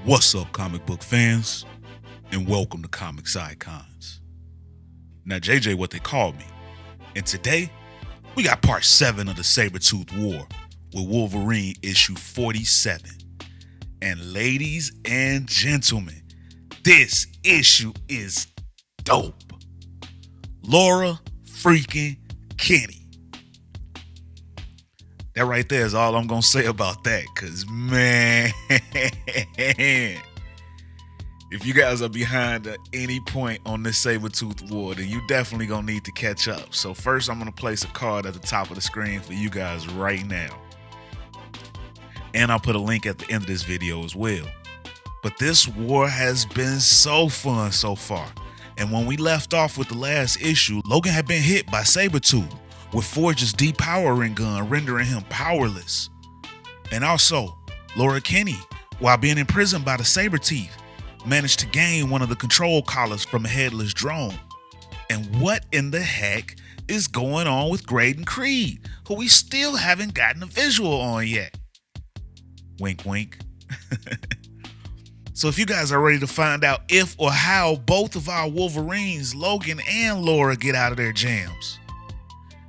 What's up, comic book fans, and welcome to Comics Icons. Now, JJ, what they call me, and today we got part 7 of the Sabretooth War with Wolverine issue 47. And ladies and gentlemen, this issue is dope. Laura freaking Kinney. That right there is all I'm going to say about that, because, man, if you guys are behind at any point on this Sabretooth War, then you definitely going to need to catch up. So first, I'm going to place a card at the top of the screen for you guys right now. And I'll put a link at the end of this video as well. But this war has been so fun so far. And when we left off with the last issue, Logan had been hit by Sabretooth with Forge's depowering gun, rendering him powerless. And also, Laura Kinney, while being imprisoned by the Sabretooth, managed to gain one of the control collars from a headless drone. And what in the heck is going on with Graydon Creed, who we still haven't gotten a visual on yet? Wink, wink. So if you guys are ready to find out if or how both of our Wolverines, Logan and Laura, get out of their jams,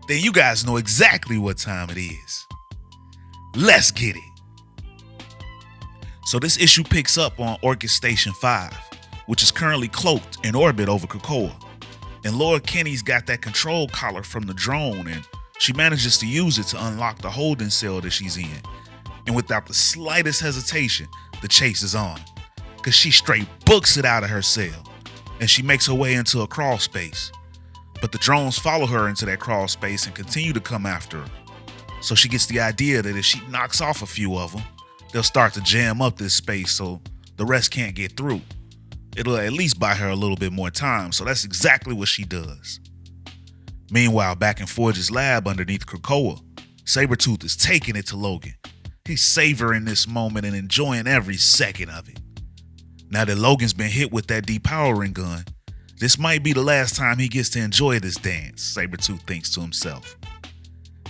then you guys know exactly what time it is. Let's get it. So this issue picks up on Orchid Station 5, which is currently cloaked in orbit over Krakoa. And Laura Kinney's got that control collar from the drone, and she manages to use it to unlock the holding cell that she's in. And without the slightest hesitation, the chase is on, because she straight books it out of her cell, and she makes her way into a crawl space. But the drones follow her into that crawl space and continue to come after her. So she gets the idea that if she knocks off a few of them, they'll start to jam up this space so the rest can't get through. It'll at least buy her a little bit more time, so that's exactly what she does. Meanwhile, back in Forge's lab underneath Krakoa, Sabretooth is taking it to Logan. He's savoring this moment and enjoying every second of it. Now that Logan's been hit with that depowering gun, this might be the last time he gets to enjoy this dance, Sabretooth thinks to himself.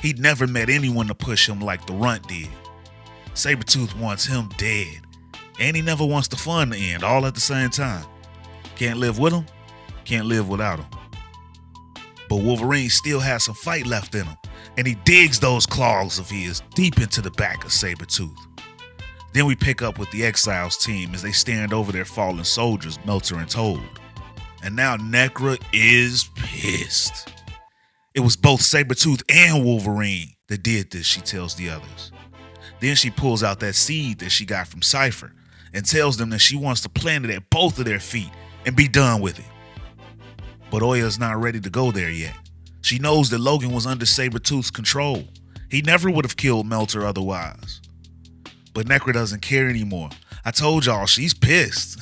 He'd never met anyone to push him like the Runt did. Sabretooth wants him dead, and he never wants the fun to end, all at the same time. Can't live with him, can't live without him. But Wolverine still has some fight left in him, and he digs those claws of his deep into the back of Sabretooth. Then we pick up with the Exiles team as they stand over their fallen soldiers, Melter and Toad. And now Necra is pissed. It was both Sabretooth and Wolverine that did this, she tells the others. Then she pulls out that seed that she got from Cypher and tells them that she wants to plant it at both of their feet and be done with it. But Oya's not ready to go there yet. She knows that Logan was under Sabretooth's control. He never would have killed Melter otherwise. But Necra doesn't care anymore. I told y'all, she's pissed.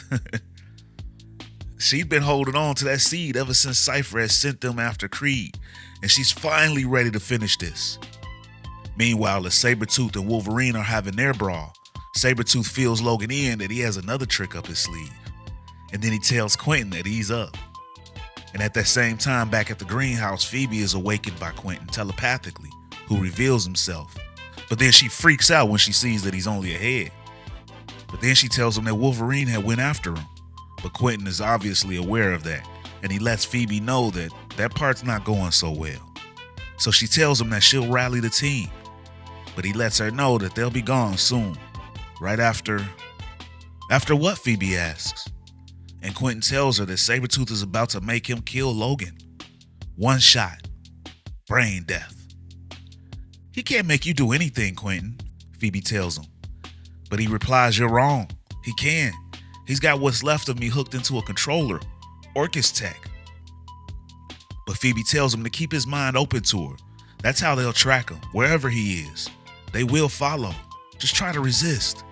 She'd been holding on to that seed ever since Cypher had sent them after Creed, and she's finally ready to finish this. Meanwhile, as Sabretooth and Wolverine are having their brawl, Sabretooth fills Logan in that he has another trick up his sleeve, and then he tells Quentin that he's up. And at that same time, back at the greenhouse, Phoebe is awakened by Quentin telepathically, who reveals himself. But then she freaks out when she sees that he's only a head. But then she tells him that Wolverine had went after him. But Quentin is obviously aware of that, and he lets Phoebe know that that part's not going so well. So she tells him that she'll rally the team, but he lets her know that they'll be gone soon. Right after... After what, Phoebe asks. And Quentin tells her that Sabretooth is about to make him kill Logan. One shot. Brain death. He can't make you do anything, Quentin, Phoebe tells him. But he replies, you're wrong. He can. He's got what's left of me hooked into a controller, Orchis Tech. But Phoebe tells him to keep his mind open to her. That's how they'll track him, wherever he is. They will follow. Just try to resist.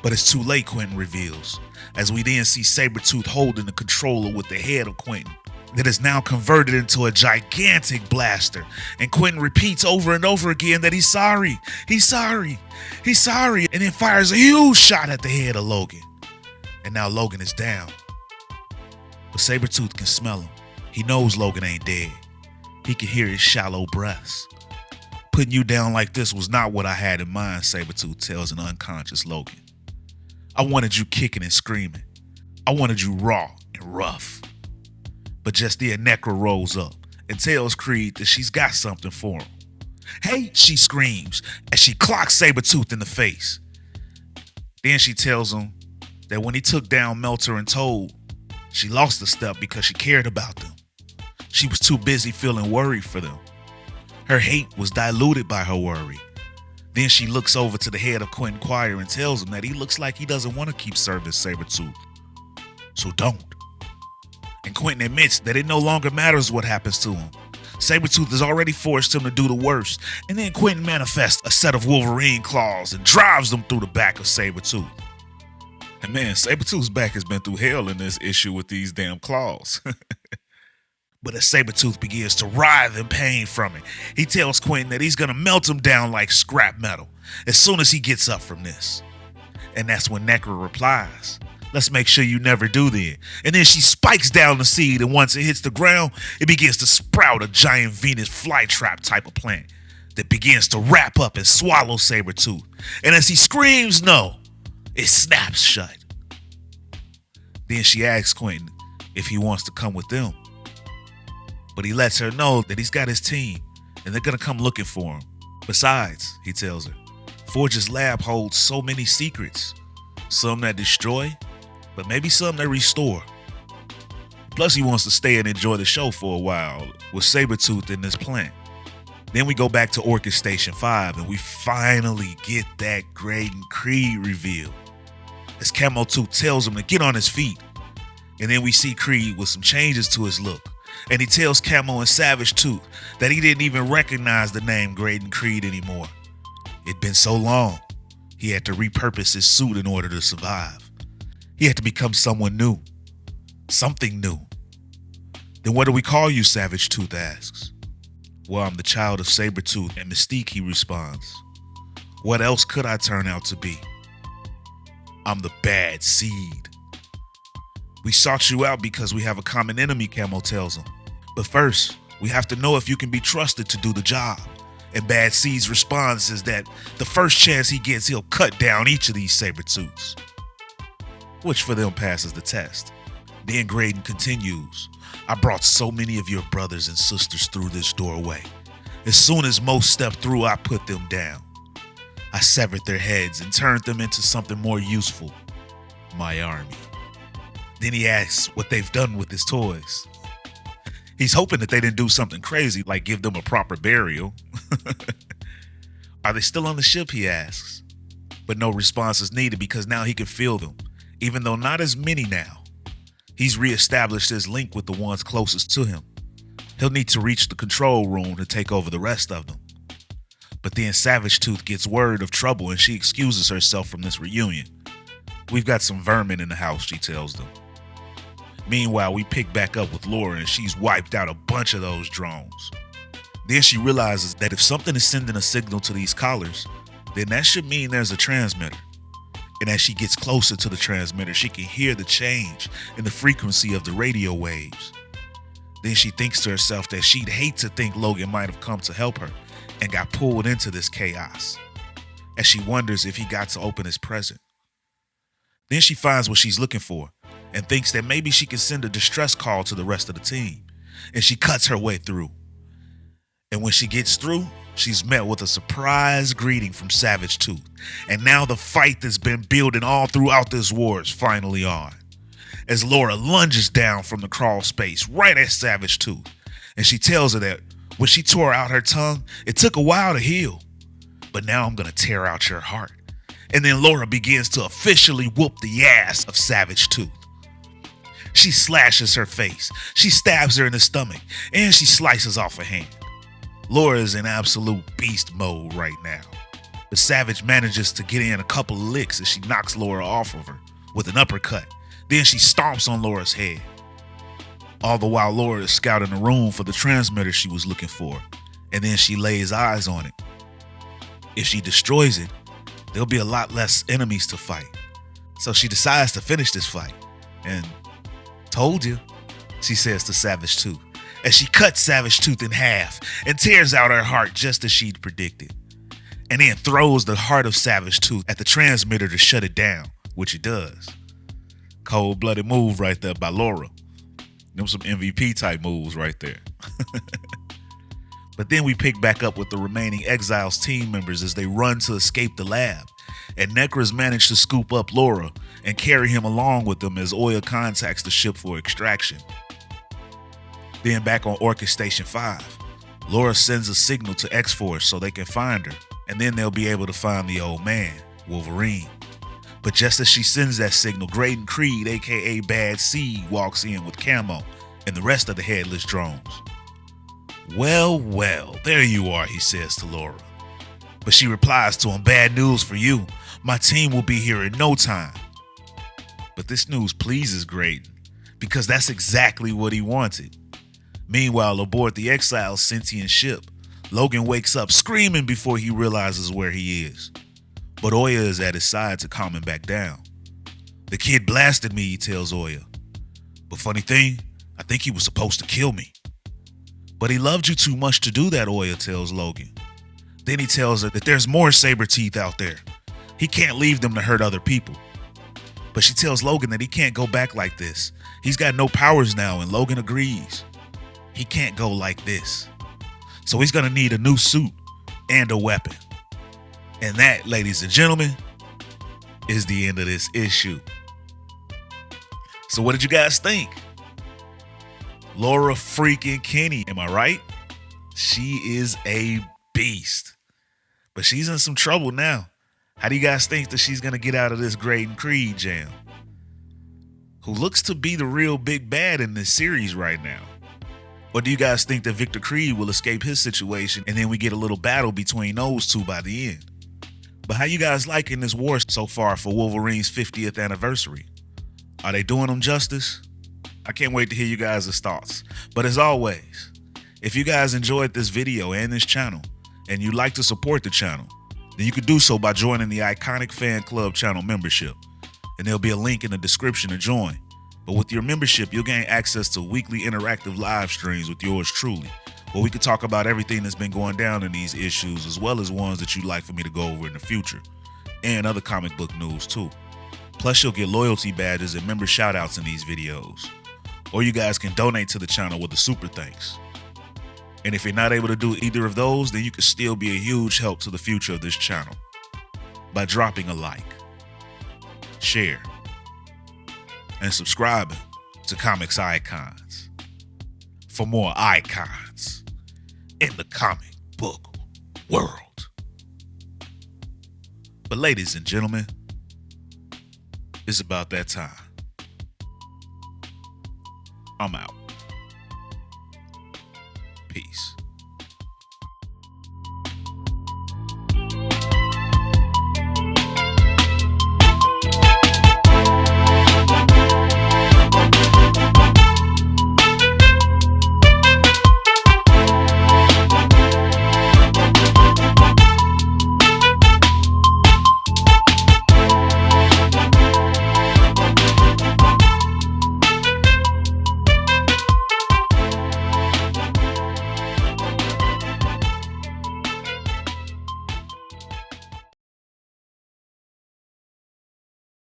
But it's too late, Quentin reveals, as we then see Sabretooth holding the controller with the head of Quentin that is now converted into a gigantic blaster. And Quentin repeats over and over again that he's sorry, he's sorry, he's sorry, and then fires a huge shot at the head of Logan. And now Logan is down. But Sabretooth can smell him. He knows Logan ain't dead. He can hear his shallow breaths. Putting you down like this was not what I had in mind, Sabretooth tells an unconscious Logan. I wanted you kicking and screaming. I wanted you raw and rough. But just then Necra rolls up and tells Creed that she's got something for him. Hey, she screams as she clocks Sabretooth in the face. Then she tells him that when he took down Melter and Toad, she lost a step because she cared about them. She was too busy feeling worried for them. Her hate was diluted by her worry. Then she looks over to the head of Quentin Quire and tells him that he looks like he doesn't want to keep serving Sabretooth. So don't. And Quentin admits that it no longer matters what happens to him. Sabretooth has already forced him to do the worst, and then Quentin manifests a set of Wolverine claws and drives them through the back of Sabretooth. And man, Sabretooth's back has been through hell in this issue with these damn claws. But as Sabretooth begins to writhe in pain from it, he tells Quentin that he's gonna melt him down like scrap metal as soon as he gets up from this. And that's when Necra replies, "Let's make sure you never do then." And then she spikes down the seed, and once it hits the ground, it begins to sprout a giant Venus flytrap type of plant that begins to wrap up and swallow Sabretooth. And as he screams no, it snaps shut. Then she asks Quentin if he wants to come with them. But he lets her know that he's got his team, and they're gonna come looking for him. Besides, he tells her, Forge's lab holds so many secrets. Some that destroy, but maybe some that restore. Plus he wants to stay and enjoy the show for a while with Sabretooth in this plant. Then we go back to Orchid Station 5 and we finally get that Graydon Creed reveal. As Camo Tooth tells him to get on his feet. And then we see Creed with some changes to his look. And he tells Camo and Savage Tooth that he didn't even recognize the name Graydon Creed anymore. It'd been so long, he had to repurpose his suit in order to survive. He had to become someone new. Something new. Then what do we call you, Savage Tooth asks. Well, I'm the child of Sabretooth and Mystique, he responds. What else could I turn out to be? I'm the bad seed. We sought you out because we have a common enemy, Camo tells him. But first, we have to know if you can be trusted to do the job. And Bad Seed's response is that the first chance he gets, he'll cut down each of these Sabretooths. Which for them passes the test. Then Graydon continues, I brought so many of your brothers and sisters through this doorway. As soon as most stepped through, I put them down. I severed their heads and turned them into something more useful. My army. Then he asks what they've done with his toys. He's hoping that they didn't do something crazy like give them a proper burial. Are they still on the ship, he asks. But no response is needed because now he can feel them, even though not as many now. He's reestablished his link with the ones closest to him. He'll need to reach the control room to take over the rest of them. But then Savage Tooth gets word of trouble and she excuses herself from this reunion. We've got some vermin in the house, she tells them. Meanwhile, we pick back up with Laura and she's wiped out a bunch of those drones. Then she realizes that if something is sending a signal to these collars, then that should mean there's a transmitter. And as she gets closer to the transmitter, she can hear the change in the frequency of the radio waves. Then she thinks to herself that she'd hate to think Logan might have come to help her and got pulled into this chaos, as she wonders if he got to open his present. Then she finds what she's looking for and thinks that maybe she can send a distress call to the rest of the team, and she cuts her way through. And when she gets through, she's met with a surprise greeting from Savage Tooth, and now the fight that's been building all throughout this war is finally on. As Laura lunges down from the crawl space right at Savage Tooth, and she tells her that when she tore out her tongue, it took a while to heal, but now I'm gonna tear out your heart. And then Laura begins to officially whoop the ass of Savage Tooth. She slashes her face, she stabs her in the stomach, and she slices off a hand. Laura is in absolute beast mode right now. But Savage manages to get in a couple of licks as she knocks Laura off of her with an uppercut. Then she stomps on Laura's head. All the while Laura is scouting the room for the transmitter she was looking for, and then she lays eyes on it. If she destroys it, there'll be a lot less enemies to fight. So she decides to finish this fight. And told you, she says to Savage Tooth, as she cuts Savage Tooth in half and tears out her heart just as she'd predicted. And then throws the heart of Savage Tooth at the transmitter to shut it down which he does. Cold-blooded move right there by Laura. Them some MVP type moves right there. But then we pick back up with the remaining Exiles team members as they run to escape the lab. And Necra's managed to scoop up Laura and carry him along with them as Oya contacts the ship for extraction. Then back on Orchid Station 5, Laura sends a signal to X-Force so they can find her, and then they'll be able to find the old man, Wolverine. But just as she sends that signal, Graydon Creed, aka Bad Seed, walks in with Camo and the rest of the headless drones. Well, there you are, he says to Laura. But she replies to him, bad news for you. My team will be here in no time. But this news pleases Graydon, because that's exactly what he wanted. Meanwhile, aboard the Exiles sentient ship, Logan wakes up screaming before he realizes where he is. But Oya is at his side to calm him back down. The kid blasted me, he tells Oya. But funny thing, I think he was supposed to kill me. But he loved you too much to do that, Oya tells Logan. Then he tells her that there's more Sabretooth out there. He can't leave them to hurt other people. But she tells Logan that he can't go back like this. He's got no powers now, and Logan agrees. He can't go like this. So he's gonna need a new suit and a weapon. And that, ladies and gentlemen, is the end of this issue. So what did you guys think? Laura freaking Kinney, am I right? She is a beast. But she's in some trouble now. How do you guys think that she's going to get out of this Graydon Creed jam? Who looks to be the real big bad in this series right now? Or do you guys think that Victor Creed will escape his situation and then we get a little battle between those two by the end? But how you guys liking this war so far for Wolverine's 50th anniversary? Are they doing him justice? I can't wait to hear you guys' thoughts. But as always, if you guys enjoyed this video and this channel, and you'd like to support the channel, then you could do so by joining the Iconic Fan Club channel membership. And there'll be a link in the description to join. But with your membership, you'll gain access to weekly interactive live streams with yours truly, where we could talk about everything that's been going down in these issues, as well as ones that you'd like for me to go over in the future, and other comic book news too. Plus, you'll get loyalty badges and member shoutouts in these videos. Or you guys can donate to the channel with a super thanks. And if you're not able to do either of those, then you can still be a huge help to the future of this channel by dropping a like, share, and subscribing to Comics Icons for more icons in the comic book world. But ladies and gentlemen, it's about that time. I'm out. Peace.